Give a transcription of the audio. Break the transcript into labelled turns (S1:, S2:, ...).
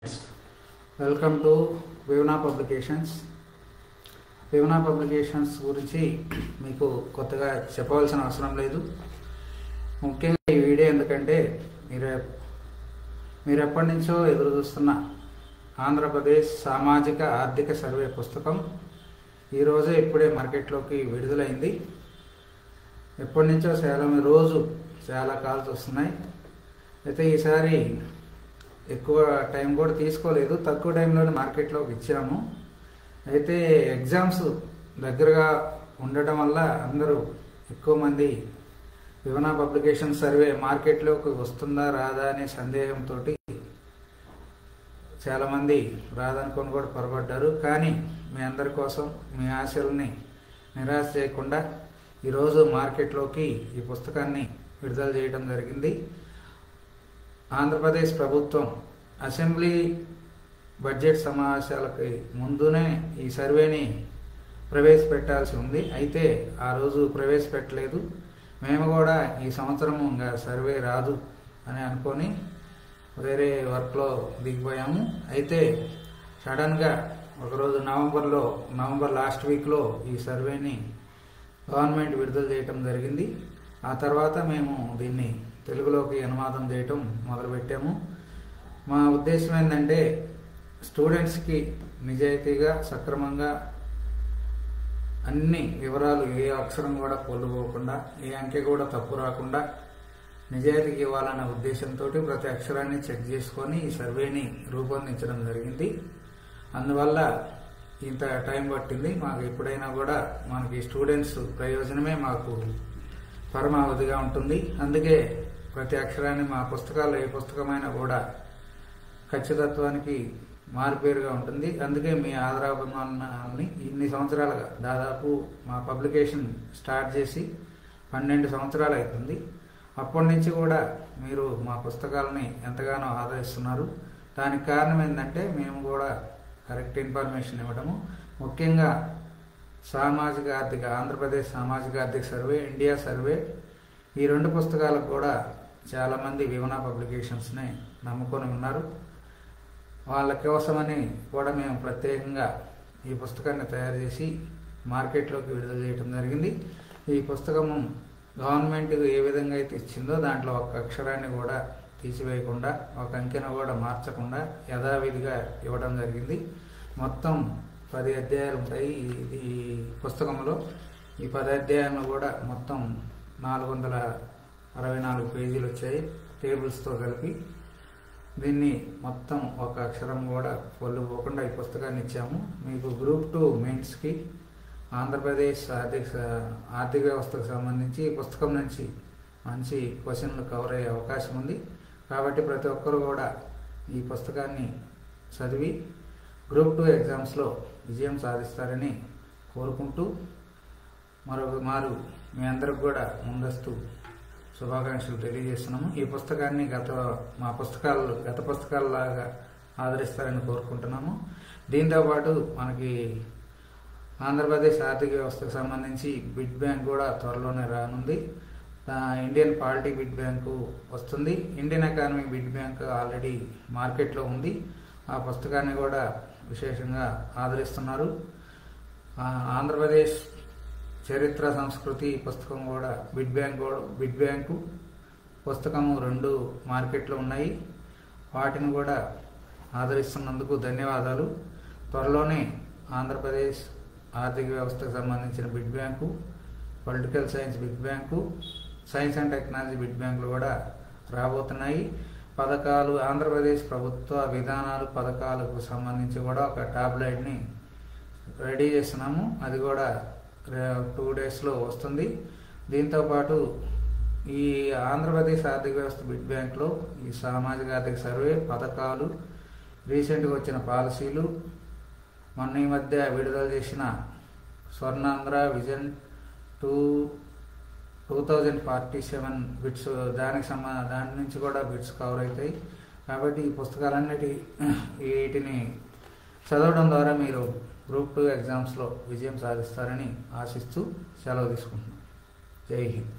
S1: Welcome to Vivana publications. Vivana publications గురించి మీకు కొత్తగా చెప్పవలసిన అవసరం లేదు. ముఖ్యంగా ఈ వీడియో ఎందుకంటే మీరు ఎప్పటి నుంచో ఎదురు చూస్తున్న ఆంధ్రప్రదేశ్ సామాజిక ఆర్థిక సర్వే పుస్తకం ఈరోజే ఇప్పుడే మార్కెట్లోకి విడుదలైంది. ఎప్పటి నుంచో రోజు చాలా కాల్స్ వస్తున్నాయి. అయితే ఈసారి ఎక్కువ టైం కూడా తీసుకోలేదు, తక్కువ టైంలోనే మార్కెట్లోకి ఇచ్చాము. అయితే ఎగ్జామ్స్ దగ్గరగా ఉండటం వల్ల అందరూ ఎక్కువ మంది వివనా పబ్లికేషన్ సర్వే మార్కెట్లోకి వస్తుందా రాదా అనే సందేహంతో చాలామంది రాదనుకొని కూడా పొరపడ్డారు. కానీ మీ అందరి కోసం మీ ఆశల్ని నిరాశ చేయకుండా ఈరోజు మార్కెట్లోకి ఈ పుస్తకాన్ని విడుదల చేయడం జరిగింది. ఆంధ్రప్రదేశ్ ప్రభుత్వం అసెంబ్లీ బడ్జెట్ సమావేశాలకి ముందునే ఈ సర్వేని ప్రవేశపెట్టాల్సి ఉంది. అయితే ఆ రోజు ప్రవేశపెట్టలేదు. మేము కూడా ఈ సంవత్సరం ఇంకా సర్వే రాదు అని అనుకొని వేరే వర్క్లో దిగిపోయాము. అయితే సడన్గా ఒకరోజు నవంబర్ లాస్ట్ వీక్లో ఈ సర్వేని గవర్నమెంట్ విడుదల చేయటం జరిగింది. ఆ తర్వాత మేము దీన్ని తెలుగులోకి అనువాదం చేయటం మొదలుపెట్టాము. మా ఉద్దేశం ఏంటంటే స్టూడెంట్స్కి నిజాయితీగా సక్రమంగా అన్ని వివరాలు, ఏ అక్షరం కూడా పొల్లుపోకుండా, ఏ అంకె కూడా తప్పు రాకుండా నిజాయితీకి ఇవ్వాలన్న ఉద్దేశంతో ప్రతి అక్షరాన్ని చెక్ చేసుకొని ఈ సర్వేని రూపొందించడం జరిగింది. అందువల్ల ఇంత టైం పట్టింది. మాకు ఎప్పుడైనా కూడా మనకి స్టూడెంట్స్ ప్రయోజనమే మాకు పరమావధిగా ఉంటుంది. అందుకే ప్రతి అక్షరాన్ని మా పుస్తకాల్లో ఏ పుస్తకమైనా కూడా ఖచ్చితత్వానికి మారుపేరుగా ఉంటుంది. అందుకే మీ ఆదరాభిమానాన్ని ఇన్ని సంవత్సరాలుగా, దాదాపు మా పబ్లికేషన్ స్టార్ట్ చేసి 12 సంవత్సరాలు అవుతుంది. అప్పటి నుంచి కూడా మీరు మా పుస్తకాలని ఎంతగానో ఆదరిస్తున్నారు. దానికి కారణం ఏంటంటే మేము కూడా కరెక్ట్ ఇన్ఫర్మేషన్ ఇవ్వడము. ముఖ్యంగా ఆంధ్రప్రదేశ్ సామాజిక ఆర్థిక సర్వే, ఇండియా సర్వే, ఈ 2 పుస్తకాలకు కూడా చాలామంది వివనా పబ్లికేషన్స్ని నమ్ముకొని ఉన్నారు. వాళ్ళ కోసమని కూడా మేము ప్రత్యేకంగా ఈ పుస్తకాన్ని తయారు చేసి మార్కెట్లోకి విడుదల చేయడం జరిగింది. ఈ పుస్తకము గవర్నమెంట్ ఏ విధంగా అయితే ఇచ్చిందో దాంట్లో ఒక అక్షరాన్ని కూడా తీసివేయకుండా, ఒక అంకెను కూడా మార్చకుండా యథావిధిగా ఇవ్వడం జరిగింది. మొత్తం 10 అధ్యాయాలు ఉంటాయి ఈ పుస్తకంలో. ఈ 10 అధ్యాయాలు కూడా మొత్తం 464 పేజీలు వచ్చాయి టేబుల్స్తో కలిపి. దీన్ని మొత్తం ఒక అక్షరం కూడా పొల్లుపోకుండా ఈ పుస్తకాన్ని ఇచ్చాము. మీకు గ్రూప్ 2 మెయిన్స్కి ఆంధ్రప్రదేశ్ ఆర్థిక వ్యవస్థకు సంబంధించి ఈ పుస్తకం నుంచి మంచి క్వశ్చన్లు కవర్ అయ్యే అవకాశం ఉంది. కాబట్టి ప్రతి ఒక్కరు కూడా ఈ పుస్తకాన్ని చదివి గ్రూప్ 2 ఎగ్జామ్స్లో విజయం సాధిస్తారని కోరుకుంటూ మరొక మారు మీ అందరికి కూడా ముందస్తు శుభాకాంక్షలు తెలియజేస్తున్నాము. ఈ పుస్తకాన్ని గత పుస్తకాలలాగా ఆదరిస్తారని కోరుకుంటున్నాము. దీంతోపాటు మనకి ఆంధ్రప్రదేశ్ ఆర్థిక వ్యవస్థకు సంబంధించి బిడ్ బ్యాంక్ కూడా త్వరలోనే రానుంది. ఇండియన్ పాలిటీ బిడ్ బ్యాంకు వస్తుంది. Indian economy bid bank already మార్కెట్లో ఉంది. ఆ పుస్తకాన్ని కూడా విశేషంగా ఆదరిస్తున్నారు. ఆంధ్రప్రదేశ్ చరిత్ర సంస్కృతి పుస్తకం కూడా బిడ్ బ్యాంకు పుస్తకము 2 మార్కెట్లో ఉన్నాయి. వాటిని కూడా ఆదరిస్తున్నందుకు ధన్యవాదాలు. త్వరలోనే ఆంధ్రప్రదేశ్ ఆర్థిక వ్యవస్థకు సంబంధించిన bit bank, political science bit bank, science and technology bit బ్యాంకులు కూడా రాబోతున్నాయి. పథకాలు, ఆంధ్రప్రదేశ్ ప్రభుత్వ విధానాలు, పథకాలకు సంబంధించి కూడా ఒక టాబ్లెట్ని రెడీ చేస్తున్నాము. అది కూడా 2 డేస్లో వస్తుంది. దీంతోపాటు ఈ ఆంధ్రప్రదేశ్ ఆర్థిక వ్యవస్థ బిడ్ బ్యాంక్లో ఈ సామాజిక ఆర్థిక సర్వే, పథకాలు, రీసెంట్గా వచ్చిన పాలసీలు, మొన్న ఈ మధ్య విడుదల చేసిన స్వర్ణాంధ్ర విజన్ 2047 బిట్స్, దాని నుంచి కూడా బిట్స్ కవర్ అవుతాయి. కాబట్టి ఈ వీటిని చదవడం ద్వారా మీరు గ్రూప్ 2 ఎగ్జామ్స్లో విజయం సాధిస్తారని ఆశిస్తూ సెలవు తీసుకుంటున్నాను. జై హింద్.